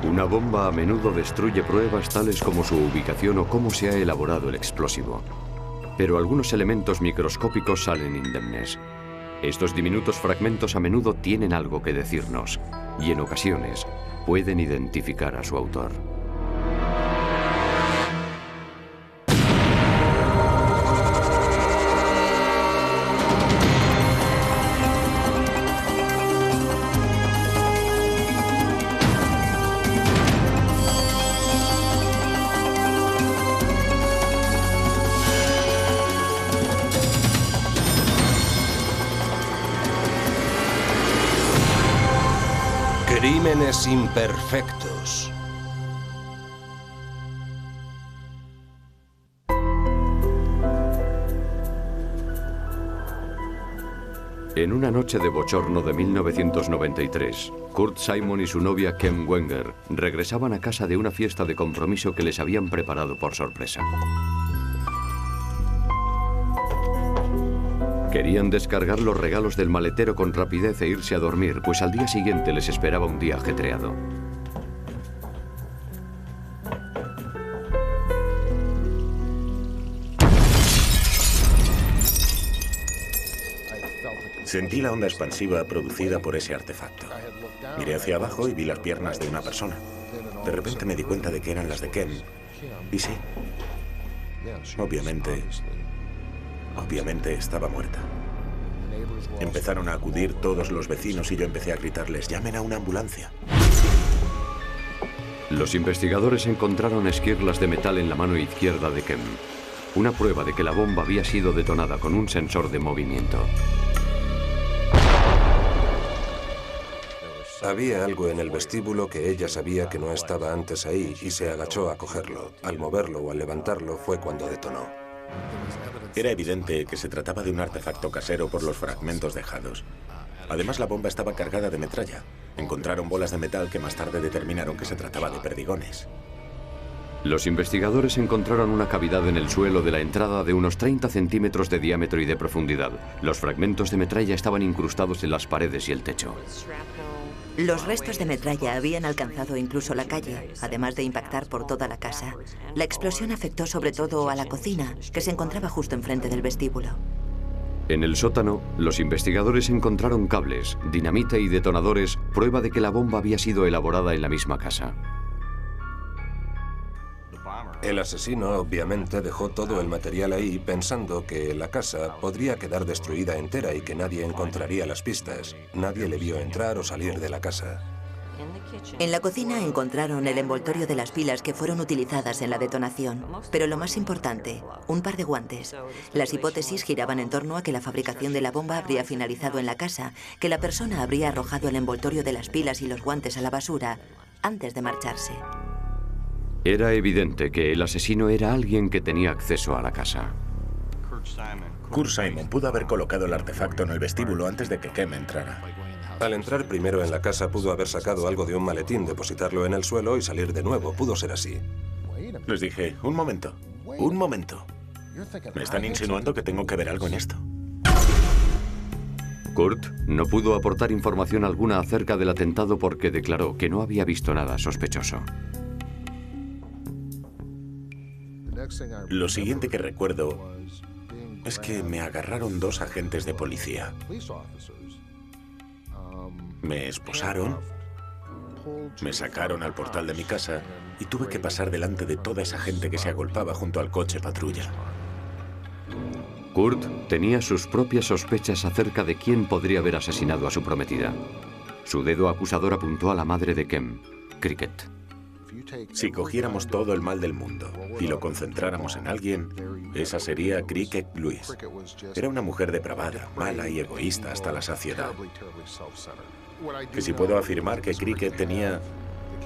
Una bomba a menudo destruye pruebas tales como su ubicación o cómo se ha elaborado el explosivo. Pero algunos elementos microscópicos salen indemnes. Estos diminutos fragmentos a menudo tienen algo que decirnos y en ocasiones pueden identificar a su autor. Crímenes imperfectos. En una noche de bochorno de 1993, Kurt Simon y su novia Kim Wenger regresaban a casa de una fiesta de compromiso que les habían preparado por sorpresa. Querían descargar los regalos del maletero con rapidez e irse a dormir, pues al día siguiente les esperaba un día ajetreado. Sentí la onda expansiva producida por ese artefacto. Miré hacia abajo y vi las piernas de una persona. De repente me di cuenta de que eran las de Ken. Y sí, obviamente estaba muerta. Empezaron a acudir todos los vecinos y yo empecé a gritarles: llamen a una ambulancia. Los investigadores encontraron esquirlas de metal en la mano izquierda de Ken. Una prueba de que la bomba había sido detonada con un sensor de movimiento. Había algo en el vestíbulo que ella sabía que no estaba antes ahí y se agachó a cogerlo. Al moverlo o al levantarlo fue cuando detonó. Era evidente que se trataba de un artefacto casero por los fragmentos dejados. Además, la bomba estaba cargada de metralla. Encontraron bolas de metal que más tarde determinaron que se trataba de perdigones. Los investigadores encontraron una cavidad en el suelo de la entrada de unos 30 centímetros de diámetro y de profundidad. Los fragmentos de metralla estaban incrustados en las paredes y el techo. Los restos de metralla habían alcanzado incluso la calle, además de impactar por toda la casa. La explosión afectó sobre todo a la cocina, que se encontraba justo enfrente del vestíbulo. En el sótano, los investigadores encontraron cables, dinamita y detonadores, prueba de que la bomba había sido elaborada en la misma casa. El asesino obviamente dejó todo el material ahí pensando que la casa podría quedar destruida entera y que nadie encontraría las pistas. Nadie le vio entrar o salir de la casa. En la cocina encontraron el envoltorio de las pilas que fueron utilizadas en la detonación. Pero lo más importante, un par de guantes. Las hipótesis giraban en torno a que la fabricación de la bomba habría finalizado en la casa, que la persona habría arrojado el envoltorio de las pilas y los guantes a la basura antes de marcharse. Era evidente que el asesino era alguien que tenía acceso a la casa. Kurt Simon pudo haber colocado el artefacto en el vestíbulo antes de que Kem entrara. Al entrar primero en la casa pudo haber sacado algo de un maletín, depositarlo en el suelo y salir de nuevo. Pudo ser así. Les dije: un momento, un momento. ¿Me están insinuando que tengo que ver algo en esto? Kurt no pudo aportar información alguna acerca del atentado porque declaró que no había visto nada sospechoso. Lo siguiente que recuerdo es que me agarraron dos agentes de policía. Me esposaron, me sacaron al portal de mi casa y tuve que pasar delante de toda esa gente que se agolpaba junto al coche patrulla. Kurt tenía sus propias sospechas acerca de quién podría haber asesinado a su prometida. Su dedo acusador apuntó a la madre de Kem, Cricket. Si cogiéramos todo el mal del mundo y lo concentráramos en alguien, esa sería Cricket Lewis. Era una mujer depravada, mala y egoísta hasta la saciedad. Que si puedo afirmar que Cricket tenía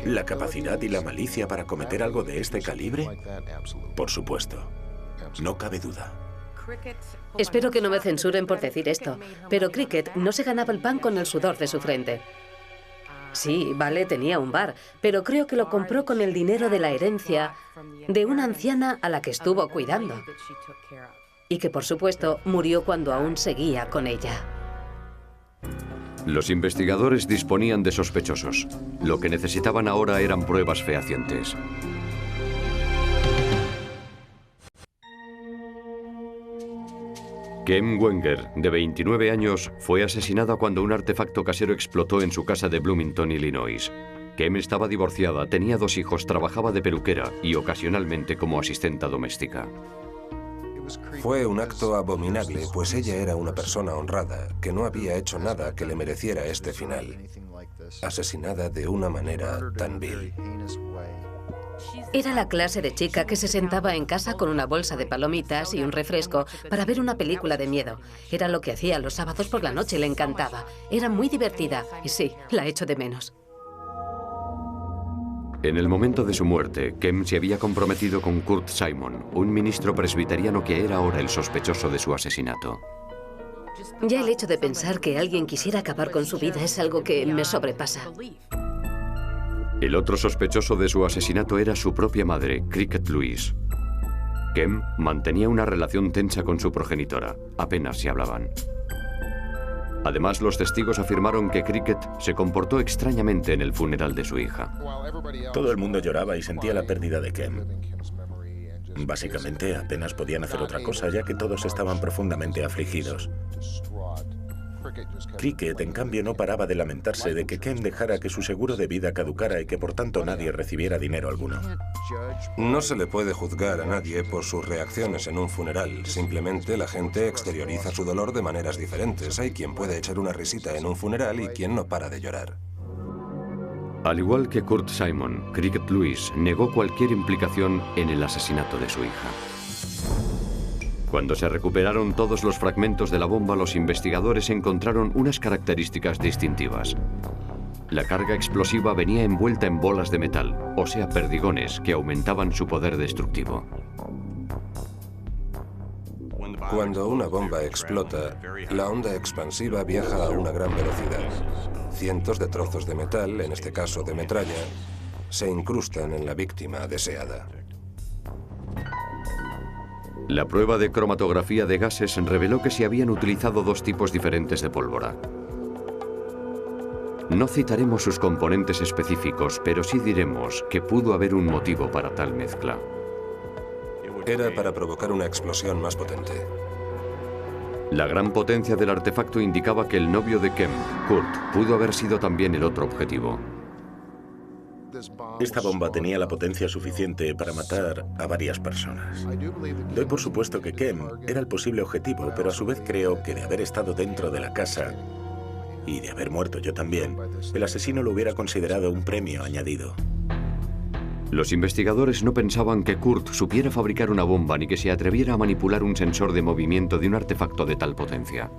la capacidad y la malicia para cometer algo de este calibre, por supuesto, no cabe duda. Espero que no me censuren por decir esto, pero Cricket no se ganaba el pan con el sudor de su frente. Sí, vale, tenía un bar, pero creo que lo compró con el dinero de la herencia de una anciana a la que estuvo cuidando. Y que, por supuesto, murió cuando aún seguía con ella. Los investigadores disponían de sospechosos. Lo que necesitaban ahora eran pruebas fehacientes. Kem Wenger, de 29 años, fue asesinada cuando un artefacto casero explotó en su casa de Bloomington, Illinois. Kem estaba divorciada, tenía 2 hijos, trabajaba de peluquera y ocasionalmente como asistenta doméstica. Fue un acto abominable, pues ella era una persona honrada, que no había hecho nada que le mereciera este final. Asesinada de una manera tan vil. Era la clase de chica que se sentaba en casa con una bolsa de palomitas y un refresco para ver una película de miedo. Era lo que hacía los sábados por la noche, le encantaba. Era muy divertida y sí, la echo de menos. En el momento de su muerte, Kem se había comprometido con Kurt Simon, un ministro presbiteriano que era ahora el sospechoso de su asesinato. Ya el hecho de pensar que alguien quisiera acabar con su vida es algo que me sobrepasa. El otro sospechoso de su asesinato era su propia madre, Cricket Lewis. Kem mantenía una relación tensa con su progenitora. Apenas se hablaban. Además, los testigos afirmaron que Cricket se comportó extrañamente en el funeral de su hija. Todo el mundo lloraba y sentía la pérdida de Kem. Básicamente, apenas podían hacer otra cosa, ya que todos estaban profundamente afligidos. Cricket, en cambio, no paraba de lamentarse de que Kem dejara que su seguro de vida caducara y que por tanto nadie recibiera dinero alguno. No se le puede juzgar a nadie por sus reacciones en un funeral. Simplemente la gente exterioriza su dolor de maneras diferentes. Hay quien puede echar una risita en un funeral y quien no para de llorar. Al igual que Kurt Simon, Cricket Lewis negó cualquier implicación en el asesinato de su hija. Cuando se recuperaron todos los fragmentos de la bomba, los investigadores encontraron unas características distintivas. La carga explosiva venía envuelta en bolas de metal, o sea, perdigones, que aumentaban su poder destructivo. Cuando una bomba explota, la onda expansiva viaja a una gran velocidad. Cientos de trozos de metal, en este caso de metralla, se incrustan en la víctima deseada. La prueba de cromatografía de gases reveló que se habían utilizado 2 tipos diferentes de pólvora. No citaremos sus componentes específicos, pero sí diremos que pudo haber un motivo para tal mezcla. Era para provocar una explosión más potente. La gran potencia del artefacto indicaba que el novio de Kem, Kurt, pudo haber sido también el otro objetivo. Esta bomba tenía la potencia suficiente para matar a varias personas. Doy por supuesto que Kem era el posible objetivo, pero a su vez creo que de haber estado dentro de la casa y de haber muerto yo también, el asesino lo hubiera considerado un premio añadido. Los investigadores no pensaban que Kurt supiera fabricar una bomba ni que se atreviera a manipular un sensor de movimiento de un artefacto de tal potencia.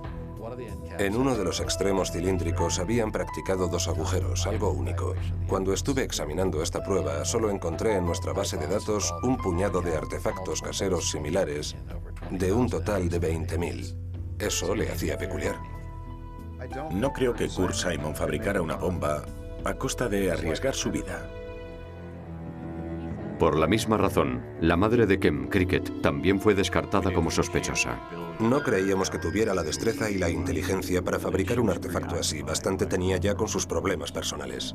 En uno de los extremos cilíndricos habían practicado 2 agujeros, algo único. Cuando estuve examinando esta prueba, solo encontré en nuestra base de datos un puñado de artefactos caseros similares, de un total de 20.000. Eso le hacía peculiar. No creo que Kurt Simon fabricara una bomba a costa de arriesgar su vida. Por la misma razón, la madre de Kem, Cricket, también fue descartada como sospechosa. No creíamos que tuviera la destreza y la inteligencia para fabricar un artefacto así. Bastante tenía ya con sus problemas personales.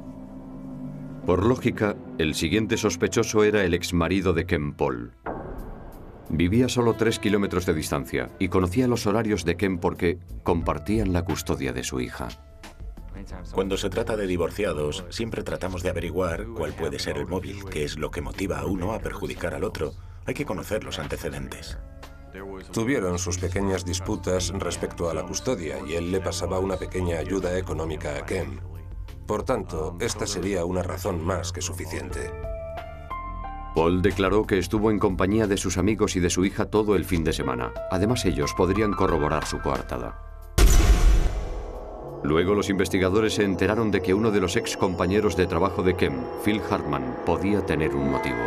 Por lógica, el siguiente sospechoso era el exmarido de Kem, Paul. Vivía solo 3 kilómetros de distancia y conocía los horarios de Kem porque compartían la custodia de su hija. Cuando se trata de divorciados, siempre tratamos de averiguar cuál puede ser el móvil, qué es lo que motiva a uno a perjudicar al otro. Hay que conocer los antecedentes. Tuvieron sus pequeñas disputas respecto a la custodia y él le pasaba una pequeña ayuda económica a Kem. Por tanto, esta sería una razón más que suficiente. Paul declaró que estuvo en compañía de sus amigos y de su hija todo el fin de semana. Además, ellos podrían corroborar su coartada. Luego los investigadores se enteraron de que uno de los ex compañeros de trabajo de Kem, Phil Hartman, podía tener un motivo.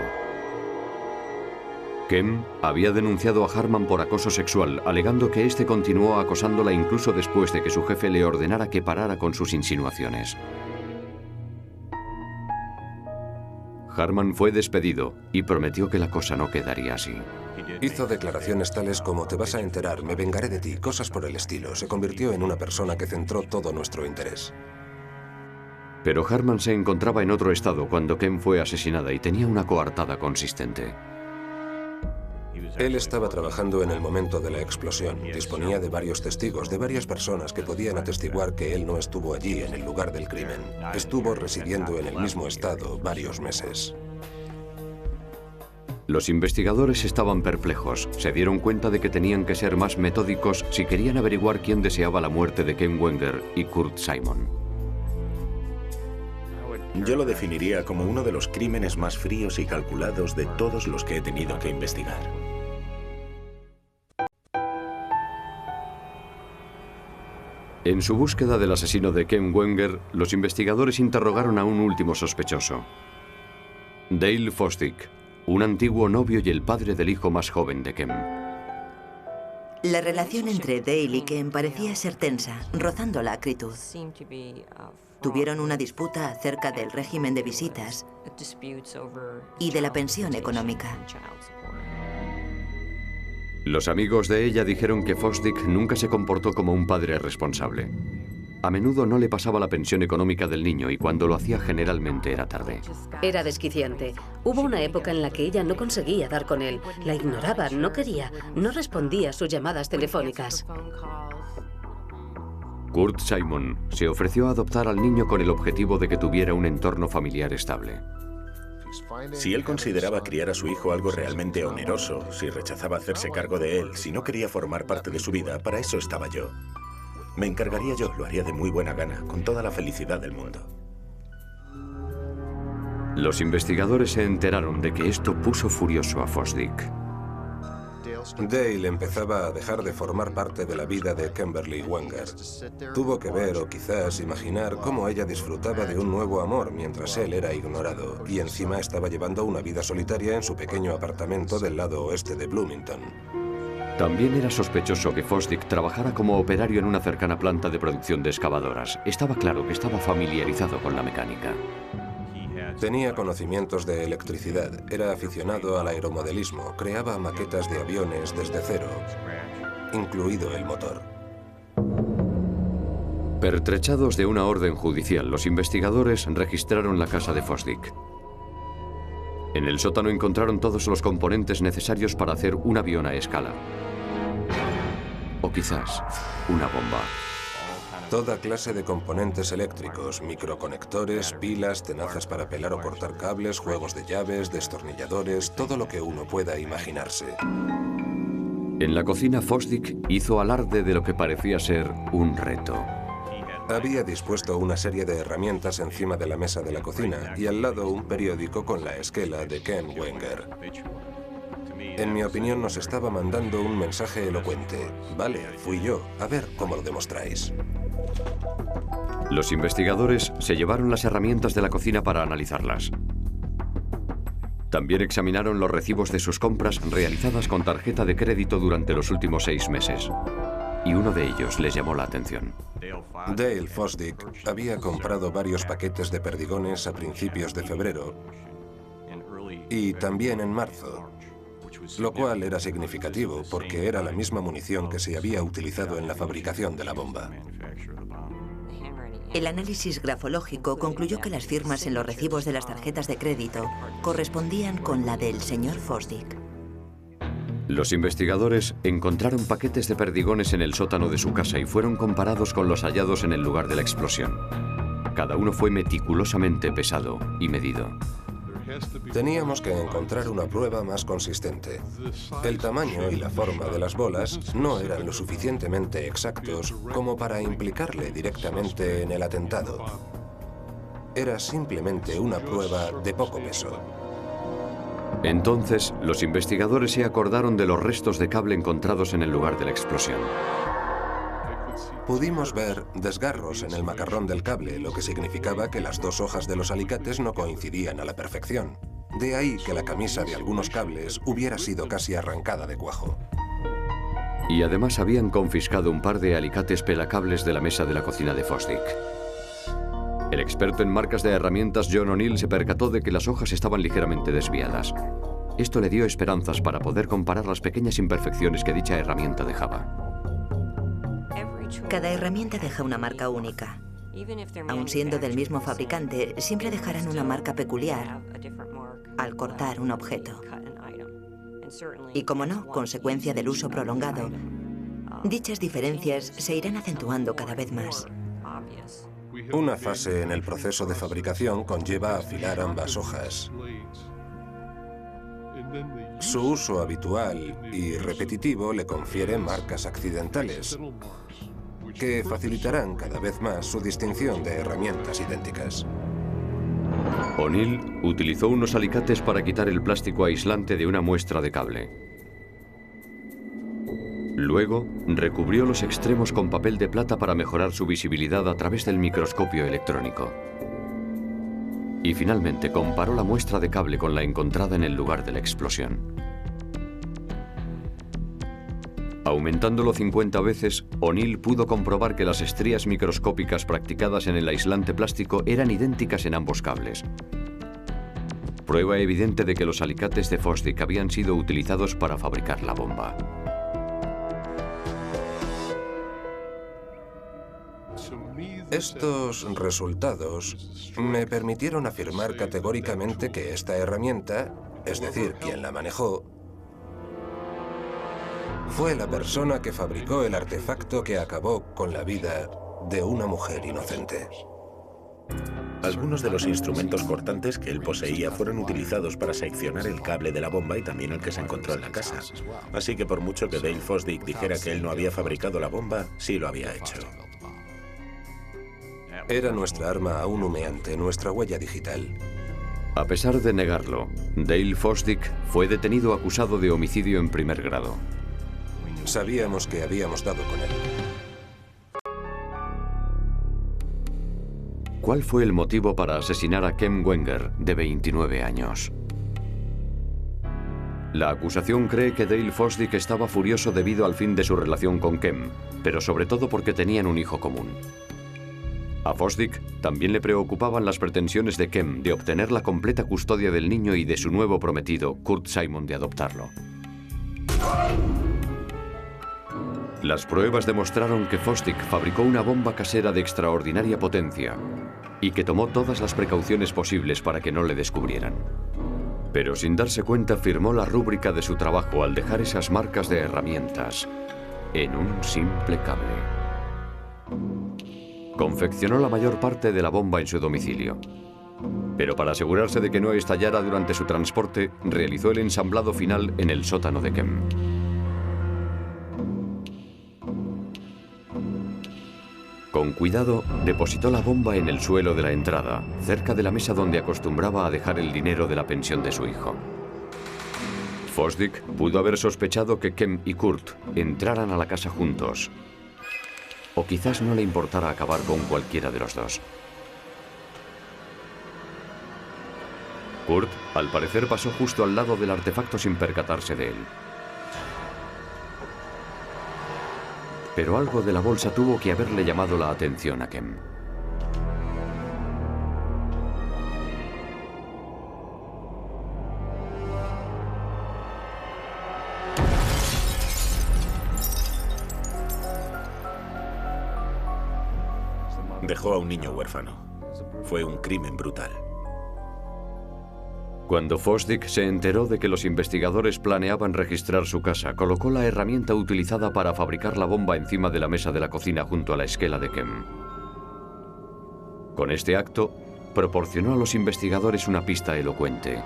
Kem había denunciado a Hartman por acoso sexual, alegando que este continuó acosándola incluso después de que su jefe le ordenara que parara con sus insinuaciones. Hartman fue despedido y prometió que la cosa no quedaría así. Hizo declaraciones tales como "te vas a enterar, me vengaré de ti", cosas por el estilo. Se convirtió en una persona que centró todo nuestro interés. Pero Harman se encontraba en otro estado cuando Kem fue asesinada y tenía una coartada consistente. Él estaba trabajando en el momento de la explosión. Disponía de varios testigos, de varias personas que podían atestiguar que él no estuvo allí en el lugar del crimen. Estuvo residiendo en el mismo estado varios meses. Los investigadores estaban perplejos. Se dieron cuenta de que tenían que ser más metódicos si querían averiguar quién deseaba la muerte de Ken Wenger y Kurt Simon. Yo lo definiría como uno de los crímenes más fríos y calculados de todos los que he tenido que investigar. En su búsqueda del asesino de Ken Wenger, los investigadores interrogaron a un último sospechoso. Dale Fosdick, un antiguo novio y el padre del hijo más joven de Kem. La relación entre Dale y Kem parecía ser tensa, rozando la acritud. Tuvieron una disputa acerca del régimen de visitas y de la pensión económica. Los amigos de ella dijeron que Fosdick nunca se comportó como un padre responsable. A menudo no le pasaba la pensión económica del niño y cuando lo hacía generalmente era tarde. Era desquiciante. Hubo una época en la que ella no conseguía dar con él. La ignoraba, no quería, no respondía a sus llamadas telefónicas. Kurt Simon se ofreció a adoptar al niño con el objetivo de que tuviera un entorno familiar estable. Si él consideraba criar a su hijo algo realmente oneroso, si rechazaba hacerse cargo de él, si no quería formar parte de su vida, para eso estaba yo. Me encargaría yo, lo haría de muy buena gana, con toda la felicidad del mundo. Los investigadores se enteraron de que esto puso furioso a Fosdick. Dale empezaba a dejar de formar parte de la vida de Kimberly Wenger. Tuvo que ver o quizás imaginar cómo ella disfrutaba de un nuevo amor mientras él era ignorado y encima estaba llevando una vida solitaria en su pequeño apartamento del lado oeste de Bloomington. También era sospechoso que Fosdick trabajara como operario en una cercana planta de producción de excavadoras. Estaba claro que estaba familiarizado con la mecánica. Tenía conocimientos de electricidad, era aficionado al aeromodelismo, creaba maquetas de aviones desde cero, incluido el motor. Pertrechados de una orden judicial, los investigadores registraron la casa de Fosdick. En el sótano encontraron todos los componentes necesarios para hacer un avión a escala. O quizás una bomba. Toda clase de componentes eléctricos, microconectores, pilas, tenazas para pelar o cortar cables, juegos de llaves, destornilladores, todo lo que uno pueda imaginarse. En la cocina, Fosdick hizo alarde de lo que parecía ser un reto. Había dispuesto una serie de herramientas encima de la mesa de la cocina y al lado un periódico con la esquela de Ken Wenger. En mi opinión, nos estaba mandando un mensaje elocuente. Vale, fui yo. A ver cómo lo demostráis. Los investigadores se llevaron las herramientas de la cocina para analizarlas. También examinaron los recibos de sus compras realizadas con tarjeta de crédito durante los últimos 6 meses. Y uno de ellos les llamó la atención. Dale Fosdick había comprado varios paquetes de perdigones a principios de febrero y también en marzo, lo cual era significativo porque era la misma munición que se había utilizado en la fabricación de la bomba. El análisis grafológico concluyó que las firmas en los recibos de las tarjetas de crédito correspondían con la del señor Fosdick. Los investigadores encontraron paquetes de perdigones en el sótano de su casa y fueron comparados con los hallados en el lugar de la explosión. Cada uno fue meticulosamente pesado y medido. Teníamos que encontrar una prueba más consistente. El tamaño y la forma de las bolas no eran lo suficientemente exactos como para implicarle directamente en el atentado. Era simplemente una prueba de poco peso. Entonces, los investigadores se acordaron de los restos de cable encontrados en el lugar de la explosión. Pudimos ver desgarros en el macarrón del cable, lo que significaba que las dos hojas de los alicates no coincidían a la perfección. De ahí que la camisa de algunos cables hubiera sido casi arrancada de cuajo. Y además habían confiscado un par de alicates pelacables de la mesa de la cocina de Fosdick. El experto en marcas de herramientas John O'Neill se percató de que las hojas estaban ligeramente desviadas. esto le dio esperanzas para poder comparar las pequeñas imperfecciones que dicha herramienta dejaba. Cada herramienta deja una marca única. Aun siendo del mismo fabricante, siempre dejarán una marca peculiar al cortar un objeto. Y como no, consecuencia del uso prolongado, dichas diferencias se irán acentuando cada vez más. Una fase en el proceso de fabricación conlleva afilar ambas hojas. Su uso habitual y repetitivo le confiere marcas accidentales, que facilitarán cada vez más su distinción de herramientas idénticas. O'Neill utilizó unos alicates para quitar el plástico aislante de una muestra de cable. Luego, recubrió los extremos con papel de plata para mejorar su visibilidad a través del microscopio electrónico. Y finalmente comparó la muestra de cable con la encontrada en el lugar de la explosión. Aumentándolo 50 veces, O'Neill pudo comprobar que las estrías microscópicas practicadas en el aislante plástico eran idénticas en ambos cables. Prueba evidente de que los alicates de Fosdick habían sido utilizados para fabricar la bomba. Estos resultados me permitieron afirmar categóricamente que esta herramienta, es decir, quien la manejó, fue la persona que fabricó el artefacto que acabó con la vida de una mujer inocente. Algunos de los instrumentos cortantes que él poseía fueron utilizados para seccionar el cable de la bomba y también el que se encontró en la casa. Así que por mucho que Dale Fosdick dijera que él no había fabricado la bomba, sí lo había hecho. Era nuestra arma aún humeante, nuestra huella digital. A pesar de negarlo, Dale Fosdick fue detenido acusado de homicidio en primer grado. Sabíamos que habíamos dado con él. ¿Cuál fue el motivo para asesinar a Kem Wenger, de 29 años? La acusación cree que Dale Fosdick estaba furioso debido al fin de su relación con Kem, pero sobre todo porque tenían un hijo común. A Fosdick también le preocupaban las pretensiones de Kem de obtener la completa custodia del niño y de su nuevo prometido, Kurt Simon, de adoptarlo. Las pruebas demostraron que Fosdick fabricó una bomba casera de extraordinaria potencia y que tomó todas las precauciones posibles para que no le descubrieran. Pero sin darse cuenta firmó la rúbrica de su trabajo al dejar esas marcas de herramientas en un simple cable. Confeccionó la mayor parte de la bomba en su domicilio. Pero para asegurarse de que no estallara durante su transporte, realizó el ensamblado final en el sótano de Kem. Con cuidado, depositó la bomba en el suelo de la entrada, cerca de la mesa donde acostumbraba a dejar el dinero de la pensión de su hijo. Fosdick pudo haber sospechado que Kem y Kurt entraran a la casa juntos. O quizás no le importara acabar con cualquiera de los dos. Kurt, al parecer, pasó justo al lado del artefacto sin percatarse de él. Pero algo de la bolsa tuvo que haberle llamado la atención a Kem. Dejó a un niño huérfano. Fue un crimen brutal. Cuando Fosdick se enteró de que los investigadores planeaban registrar su casa, colocó la herramienta utilizada para fabricar la bomba encima de la mesa de la cocina junto a la esquela de Kem. Con este acto, proporcionó a los investigadores una pista elocuente,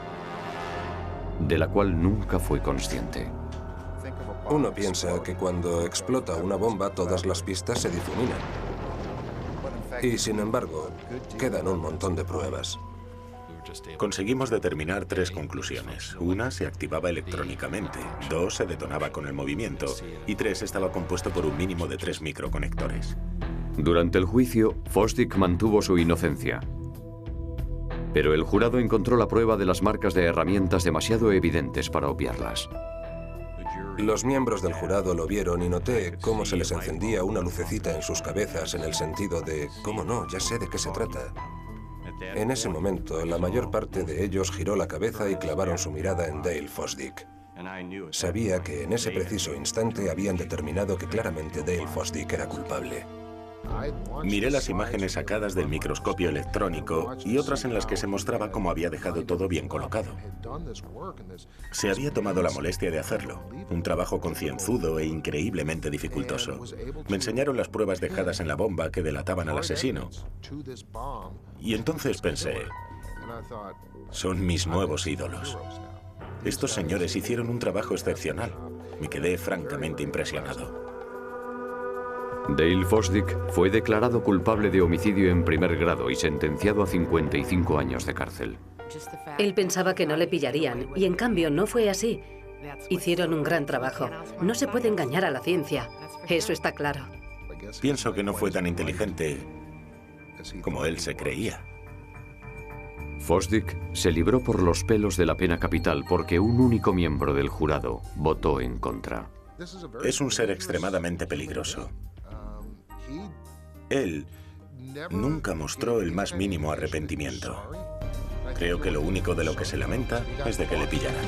de la cual nunca fue consciente. Uno piensa que cuando explota una bomba todas las pistas se difuminan. Y sin embargo, quedan un montón de pruebas. Conseguimos determinar 3 conclusiones. 1, se activaba electrónicamente. 2, se detonaba con el movimiento. Y 3, estaba compuesto por un mínimo de 3 microconectores. Durante el juicio, Fosdick mantuvo su inocencia. Pero el jurado encontró la prueba de las marcas de herramientas demasiado evidentes para obviarlas. Los miembros del jurado lo vieron y noté cómo se les encendía una lucecita en sus cabezas en el sentido de, ¿cómo no? Ya sé de qué se trata. En ese momento, la mayor parte de ellos giró la cabeza y clavaron su mirada en Dale Fosdick. Sabía que en ese preciso instante habían determinado que claramente Dale Fosdick era culpable. Miré las imágenes sacadas del microscopio electrónico y otras en las que se mostraba cómo había dejado todo bien colocado. Se había tomado la molestia de hacerlo, un trabajo concienzudo e increíblemente dificultoso. Me enseñaron las pruebas dejadas en la bomba que delataban al asesino. Y entonces pensé, son mis nuevos ídolos. Estos señores hicieron un trabajo excepcional. Me quedé francamente impresionado. Dale Fosdick fue declarado culpable de homicidio en primer grado y sentenciado a 55 años de cárcel. Él pensaba que no le pillarían, y en cambio no fue así. Hicieron un gran trabajo. No se puede engañar a la ciencia. Eso está claro. Pienso que no fue tan inteligente como él se creía. Fosdick se libró por los pelos de la pena capital porque un único miembro del jurado votó en contra. Es un ser extremadamente peligroso. Él nunca mostró el más mínimo arrepentimiento. Creo que lo único de lo que se lamenta es de que le pillaran.